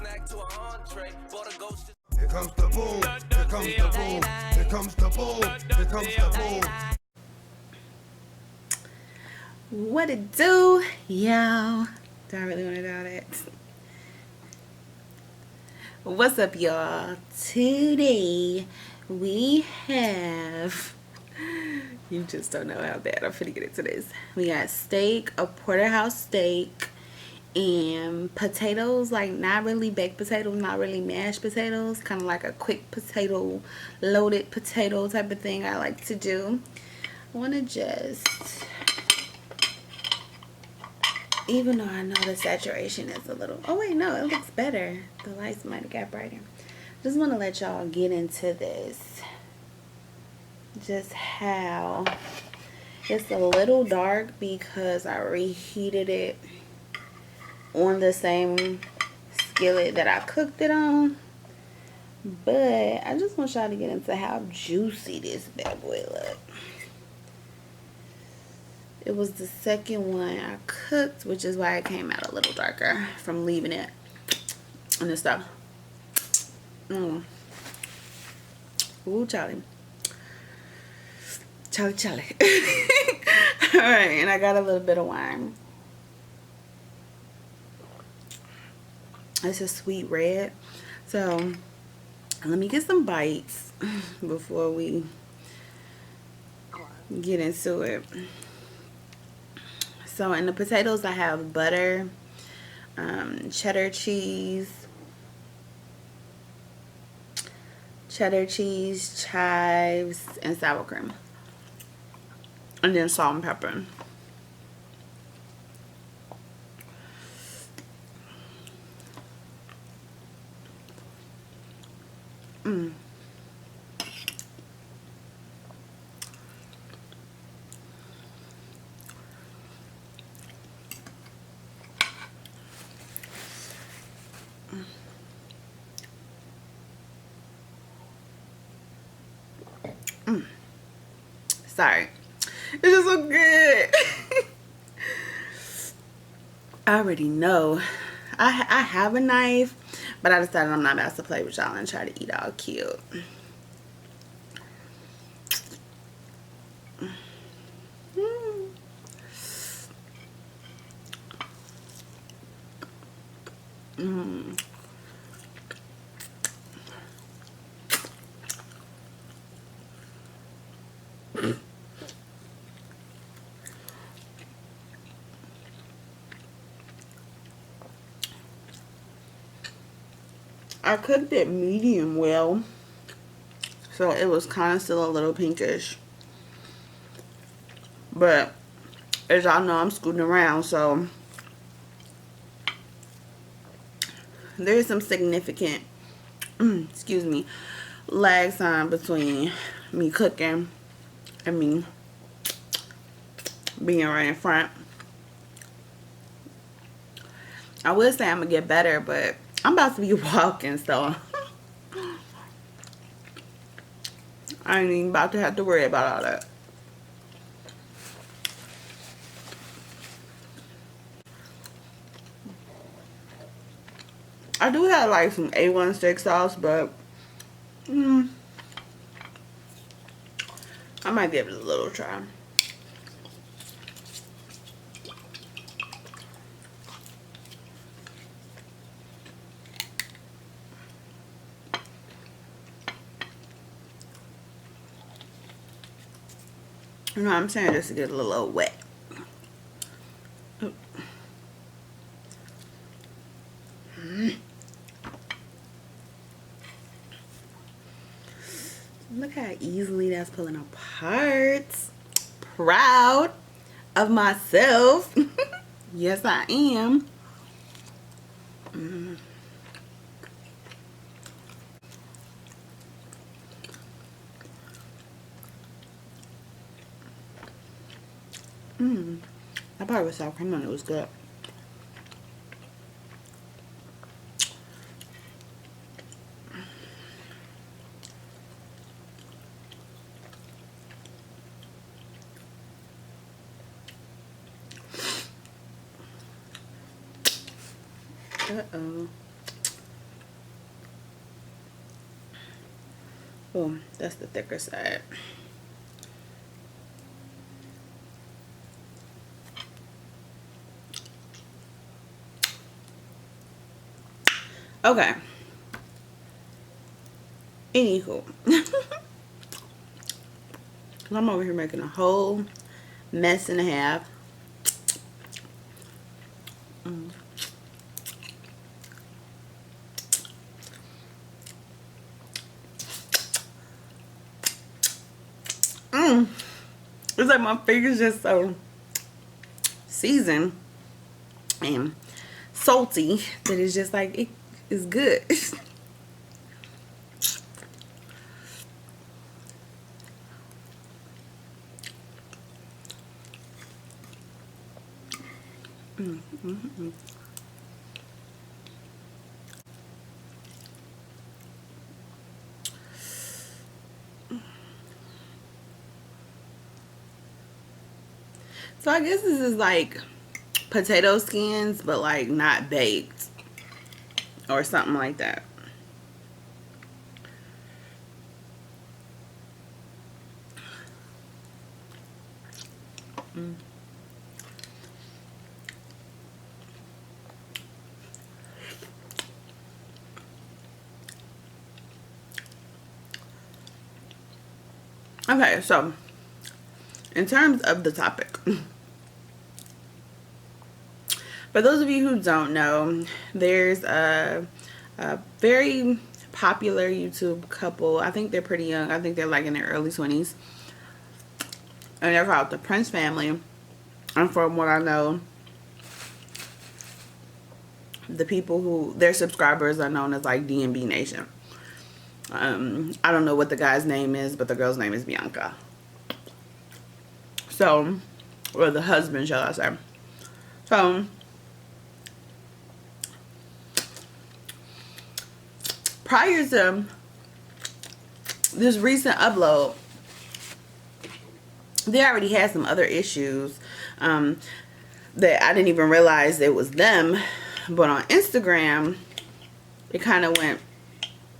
Here comes the boom, here comes the boom, here comes the boom, here comes the boom. What it do, y'all? Do I really want to do that? What's up, y'all? Today we have, you just don't know how bad I'm finna get into this. We got steak, a porterhouse steak, and potatoes, like not really baked potatoes, not really mashed potatoes, kind of like a quick potato, loaded potato type of thing I like to do. I want to just, even though I know the saturation is a little, oh wait, no, it looks better. The lights might have got brighter. Just want to let y'all get into this. Just how it's a little dark because I reheated it on the same skillet that I cooked it on. But I just want y'all to get into how juicy this bad boy look. It was the second one I cooked, which is why it came out a little darker from leaving it and the stuff. Ooh, Charlie. Charlie. Alright, and I got a little bit of wine. It's a sweet red. So, let me get some bites before we get into it. So in the potatoes I have butter, cheddar cheese, chives, and sour cream. And then salt and pepper. Sorry. It's just so good. I already know. I have a knife, but I decided I'm not about to play with y'all and try to eat all cute. I cooked it medium well, so it was kind of still a little pinkish. But as y'all know, I'm scooting around, so there's some significant, excuse me, lag time between me cooking and me being right in front. I would say I'm gonna get better, but I'm about to be walking, so I ain't even about to have to worry about all that. I do have like some A1 steak sauce, but I might give it a little try. You know what I'm saying? Just to get a little wet. Look how easily that's pulling apart. Proud of myself. Yes, I am. That part with sour cream on it was good. Uh-oh. Oh, that's the thicker side. Okay. Anywho. I'm over here making a whole mess and a half. It's like my fingers just so seasoned and salty that it's just like it is good. So I guess this is like potato skins, but like not baked or something like that. Okay, so in terms of the topic, for those of you who don't know, there's a very popular YouTube couple. I think they're pretty young. I think they're like in their early 20s. And they're called the Prince family. And from what I know, the people who, their subscribers are known as like DMB Nation. I don't know what the guy's name is, but the girl's name is Bianca. So, or the husband, shall I say. So, prior to this recent upload, they already had some other issues that I didn't even realize it was them. But on Instagram, it kind of went,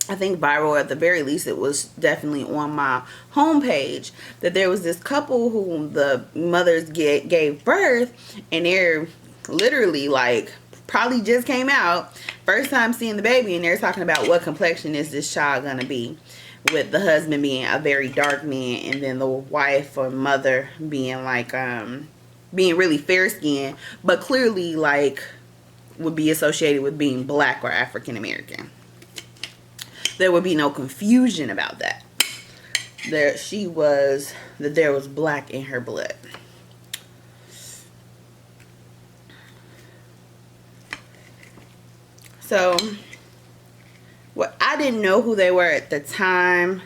I think, viral. At the very least, it was definitely on my homepage that there was this couple who the mothers gave birth, and they're literally like probably just came out, first time seeing the baby, and they're talking about what complexion is this child gonna be, with the husband being a very dark man and then the wife or mother being like being really fair skinned, but clearly like would be associated with being black or African American. There would be no confusion about that. There was black in her blood. So, I didn't know who they were at the time,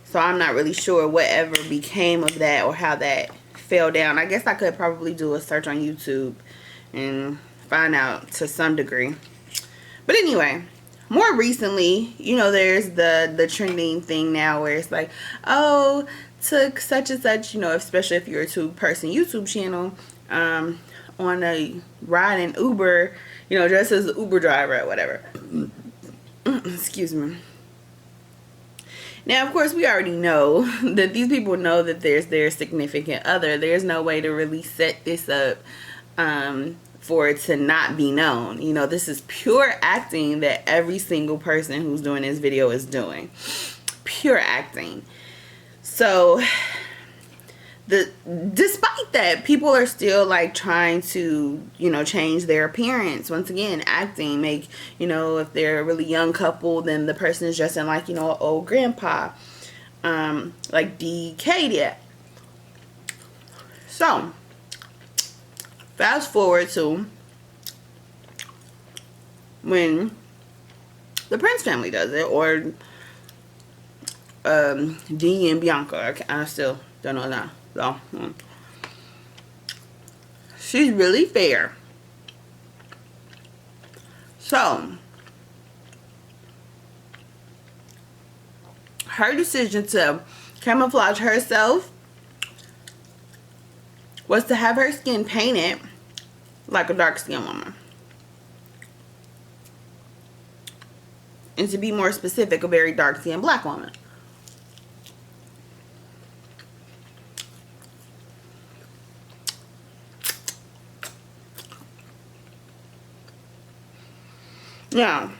so I'm not really sure whatever became of that or how that fell down. I guess I could probably do a search on YouTube and find out to some degree. But anyway, more recently, you know, there's the trending thing now where it's like, oh, took such and such, you know, especially if you're a two-person YouTube channel, on a ride in Uber, you know, dressed as an Uber driver or whatever. Excuse me. Now, of course, we already know that these people know that there's their significant other. There's no way to really set this up for it to not be known. You know, this is pure acting that every single person who's doing this video is doing. Pure acting. So, despite that, people are still like trying to, you know, change their appearance. Once again, acting, make, you know, if they're a really young couple, then the person is dressing like, you know, an old grandpa, like DK did. So, fast forward to when the Prince family does it, or Dee and Bianca. I still don't know now. So, she's really fair. So, her decision to camouflage herself was to have her skin painted like a dark-skinned woman. And to be more specific, a very dark-skinned black woman. Now,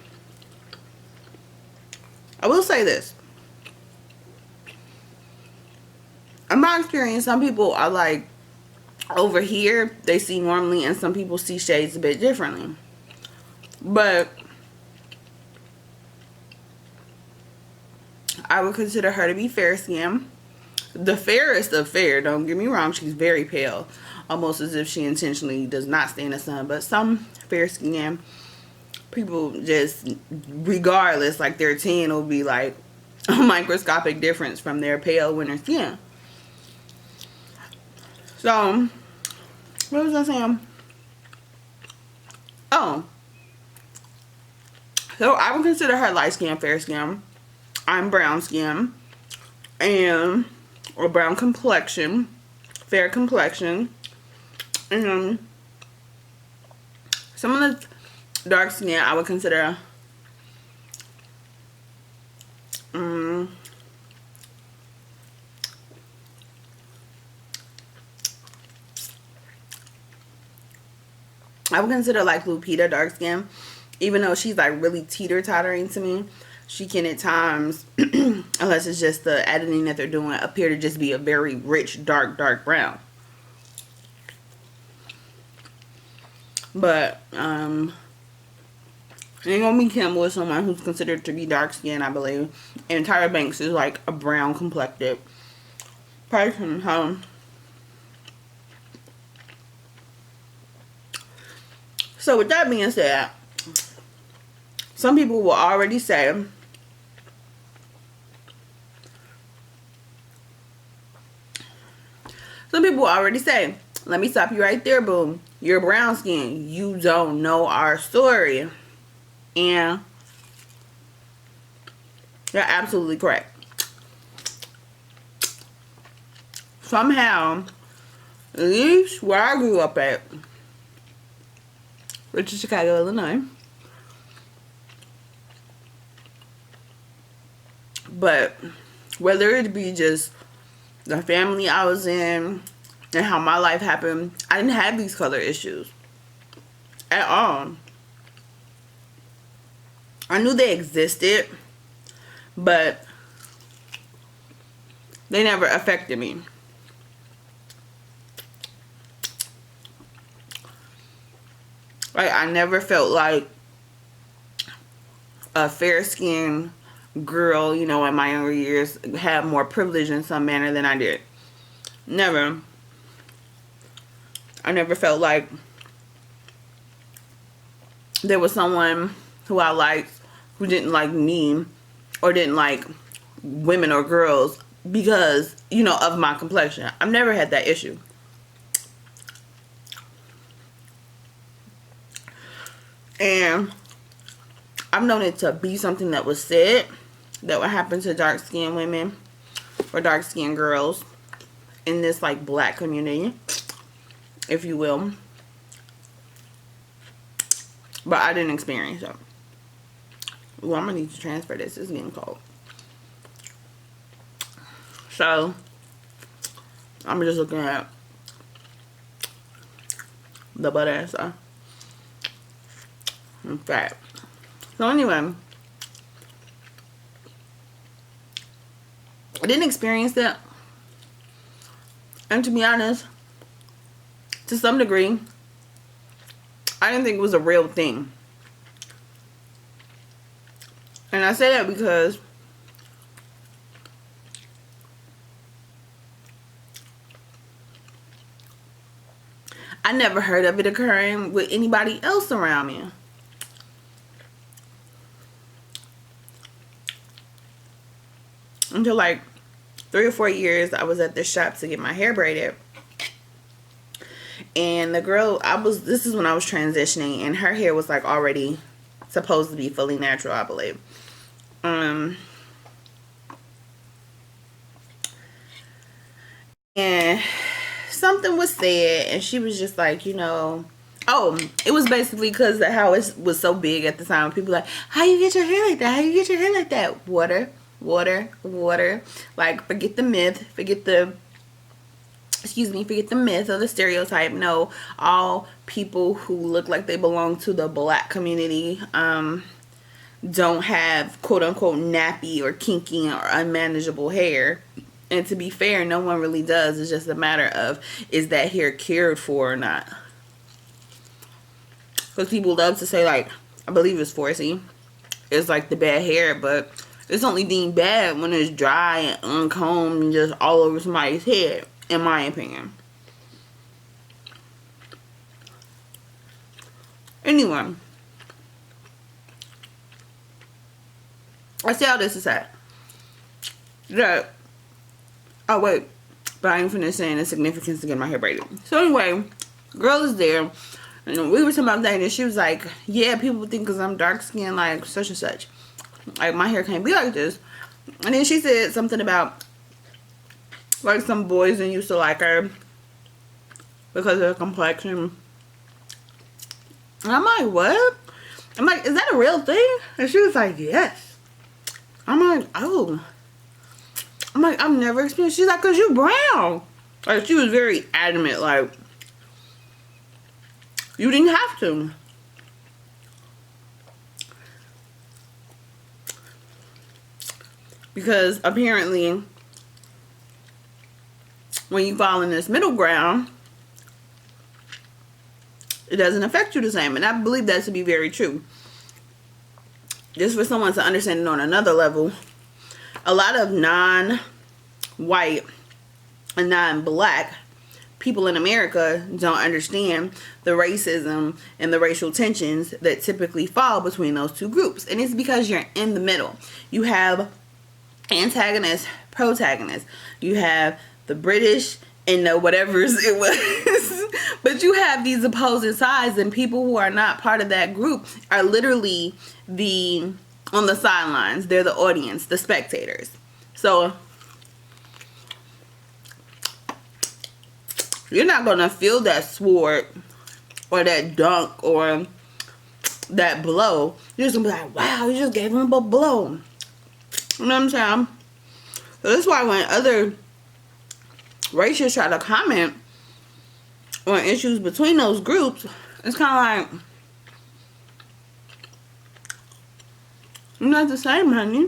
I will say this. In my experience, some people are like, over here, they see normally, and some people see shades a bit differently. But I would consider her to be fair skinned. The fairest of fair, don't get me wrong, she's very pale. Almost as if she intentionally does not stay in the sun. But some fair skinned people, just regardless, like their tan will be like a microscopic difference from their pale winter skin. So, what was I saying? Oh. So, I would consider her light skin, fair skin. I'm brown skin. And, or brown complexion. Fair complexion. And, some of the dark skin I would consider like Lupita dark skin. Even though she's like really teeter-tottering to me, she can at times, unless it's just the editing that they're doing, appear to just be a very rich, dark brown. But, ain't gonna be Kim with someone who's considered to be dark skinned, I believe. And Tyra Banks is like a brown complected person. So with that being said, some people will already say let me stop you right there, boom. You're brown skin. You don't know our story. And you're absolutely correct. Somehow, at least where I grew up at, which is Chicago, Illinois. But whether it be just the family I was in and how my life happened, I didn't have these color issues at all. I knew they existed, but they never affected me. Like, I never felt like a fair-skinned girl, you know, in my younger years, had more privilege in some manner than I did. Never. I never felt like there was someone who I liked who didn't like me or didn't like women or girls because, you know, of my complexion. I've never had that issue. And I've known it to be something that was said that would happen to dark-skinned women or dark-skinned girls in this, like, black community, if you will. But I didn't experience it. Well, I'm going to need to transfer this. It's getting cold. So, I'm just looking at the butt ass stuff. In fact. So anyway, I didn't experience that. And to be honest, to some degree, I didn't think it was a real thing. And I say that because I never heard of it occurring with anybody else around me. Until like 3 or 4 years, I was at this shop to get my hair braided. And the girl, this is when I was transitioning, and her hair was like already supposed to be fully natural, I believe. And something was said, and she was just like, you know, Oh, it was basically because of how it was so big at the time. People like, how you get your hair like that? How you get your hair like that? Water, water, water. Like, forget the myth. Forget the myth or the stereotype. No, all people who look like they belong to the black community don't have quote unquote nappy or kinky or unmanageable hair. And to be fair, no one really does. It's just a matter of, is that hair cared for or not? Because people love to say, like, I believe it's 4C. It's like the bad hair, but it's only deemed bad when it's dry and uncombed and just all over somebody's head, in my opinion. Anyway, I see how this is at. That, oh wait, but I ain't finished saying the significance to get my hair braided. So anyway, girl is there. And we were talking about that, and she was like, yeah, people think because I'm dark skinned, like, such and such. Like, my hair can't be like this. And then she said something about, like, some boys and used to like her because of her complexion. And I'm like, what? I'm like, is that a real thing? And she was like, yes. I'm like, oh. I'm like, I've never experienced. She's like, because you brown. Like, she was very adamant, like, you didn't have to. Because apparently, when you fall in this middle ground, it doesn't affect you the same. And I believe that to be very true. Just for someone to understand it on another level, a lot of non-white and non-black people in America don't understand the racism and the racial tensions that typically fall between those two groups. And it's because you're in the middle. You have antagonists, protagonists. You have the British and the whatevers it was. But you have these opposing sides, and people who are not part of that group are literally on the sidelines. They're the audience, the spectators. So you're not going to feel that sword or that dunk or that blow. You're just going to be like, wow, you just gave him a blow. You know what I'm saying? So that's why when other racists try to comment on issues between those groups, it's kind of like, you're not the same, honey.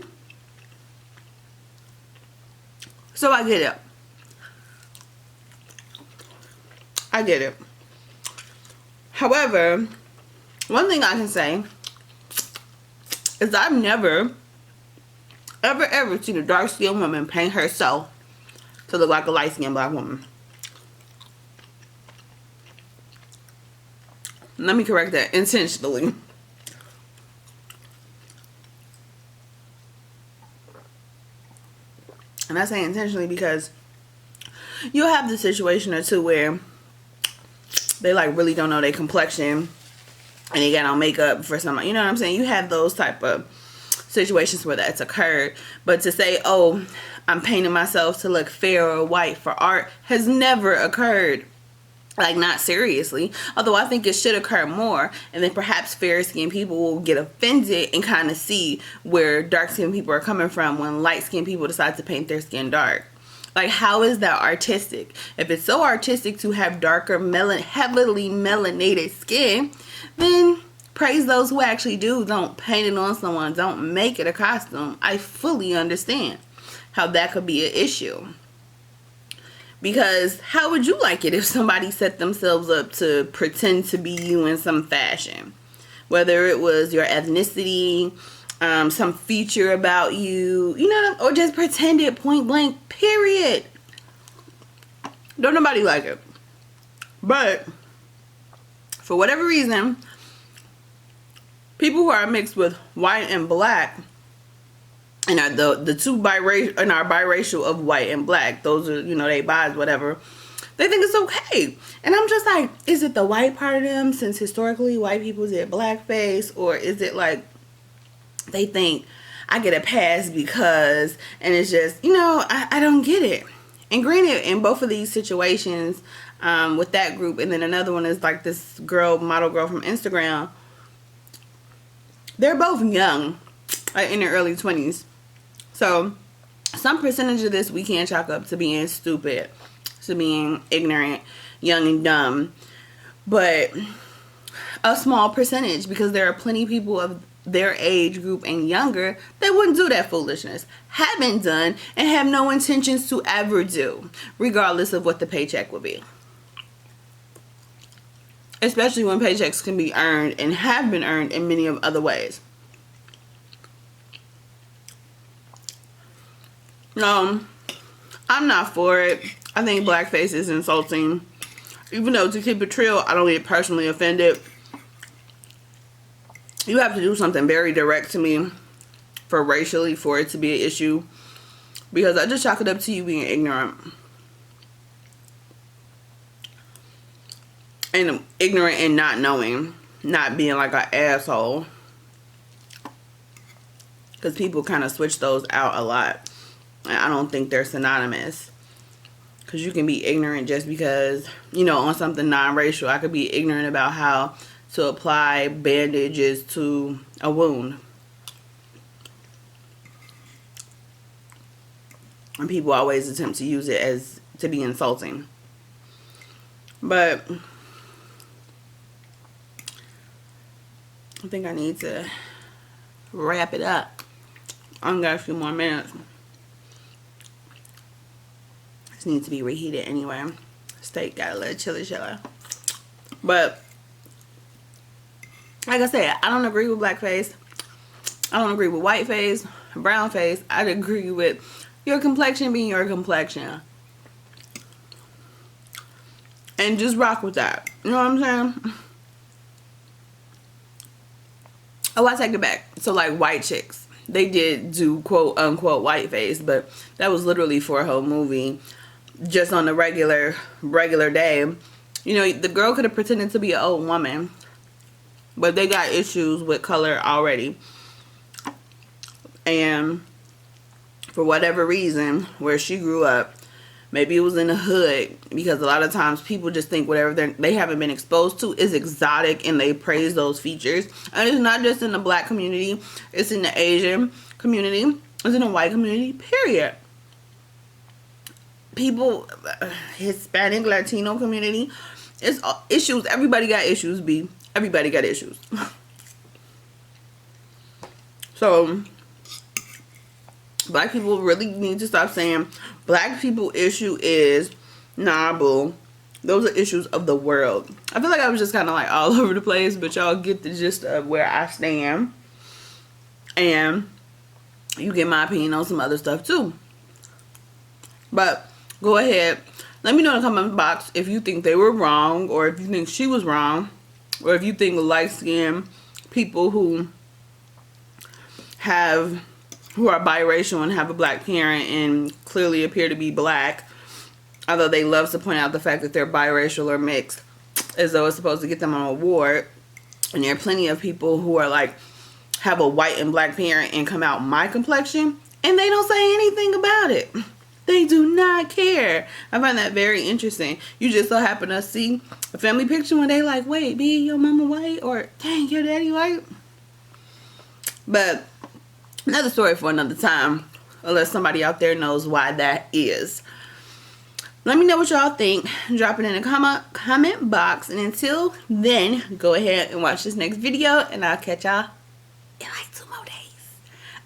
So I get it. I get it. However, one thing I can say is I've never, ever seen a dark-skinned woman paint herself to look like a light-skinned black woman. Let me correct that. Intentionally. And I say intentionally because you'll have the situation or two where they like really don't know their complexion and they got on makeup for somebody. You know what I'm saying? You have those type of situations where that's occurred. But to say, oh, I'm painting myself to look fair or white for art has never occurred. Like, not seriously. Although I think it should occur more. And then perhaps fair-skinned people will get offended and kind of see where dark-skinned people are coming from when light-skinned people decide to paint their skin dark. Like, how is that artistic? If it's so artistic to have darker, heavily melanated skin, then praise those who actually do. Don't paint it on someone. Don't make it a costume. I fully understand how that could be an issue. Because how would you like it if somebody set themselves up to pretend to be you in some fashion? Whether it was your ethnicity, some feature about you, you know, or just pretend it point blank, period. Don't nobody like it. But for whatever reason, people who are mixed with white and black, and are the two biracial, and are biracial of white and black, those are, you know, they bis, whatever, they think it's okay. And I'm just like, is it the white part of them, since historically white people did blackface, or is it like they think I get a pass because, and it's just, you know, I don't get it. And granted, in both of these situations, with that group, and then another one is like this girl, model girl from Instagram, they're both young, like in their early 20s. So some percentage of this we can chalk up to being stupid, to being ignorant, young and dumb. But a small percentage, because there are plenty of people of their age group and younger that wouldn't do that foolishness, haven't done, and have no intentions to ever do, regardless of what the paycheck will be. Especially when paychecks can be earned and have been earned in many of other ways. No, I'm not for it. I think blackface is insulting. Even though, to keep it real, I don't get personally offended. You have to do something very direct to me for racially for it to be an issue. Because I just chalk it up to you being ignorant. And ignorant and not knowing. Not being like an asshole. Because people kind of switch those out a lot. And I don't think they're synonymous. Because you can be ignorant just because, you know, on something non-racial. I could be ignorant about how to apply bandages to a wound. And people always attempt to use it as to be insulting. But I think I need to wrap it up. I only got a few more minutes. This needs to be reheated anyway. Steak got a little chili. But like I said, I don't agree with blackface. I don't agree with whiteface, brownface. I agree with your complexion being your complexion. And just rock with that. You know what I'm saying? Oh, I take it back. So like white chicks, they did do quote unquote whiteface, but that was literally for a whole movie. Just on the regular day. You know, the girl could have pretended to be an old woman. But they got issues with color already. And for whatever reason, where she grew up, maybe it was in the hood, because a lot of times people just think whatever they haven't been exposed to is exotic, and they praise those features. And it's not just in the black community, it's in the Asian community, it's in the white community, period. People, Hispanic, Latino community, it's issues. Everybody got issues, B. Everybody got issues. So black people really need to stop saying black people issue is, nah, boo. Those are issues of the world. I feel like I was just kind of like all over the place, but y'all get the gist of where I stand. And you get my opinion on some other stuff too. But go ahead. Let me know in the comment box if you think they were wrong, or if you think she was wrong, or if you think light-skinned people who are biracial and have a black parent and clearly appear to be black, although they love to point out the fact that they're biracial or mixed, as though it's supposed to get them an award. And there are plenty of people who are like, have a white and black parent and come out my complexion, and they don't say anything about it. They do not care. I find that very interesting. You just so happen to see a family picture when they like, wait, B, your mama white? Or, dang, your daddy white? But another story for another time, unless somebody out there knows why that is. Let me know what y'all think. Drop it in the comment box. And until then, go ahead and watch this next video, and I'll catch y'all in like 2 more days.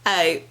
Alright.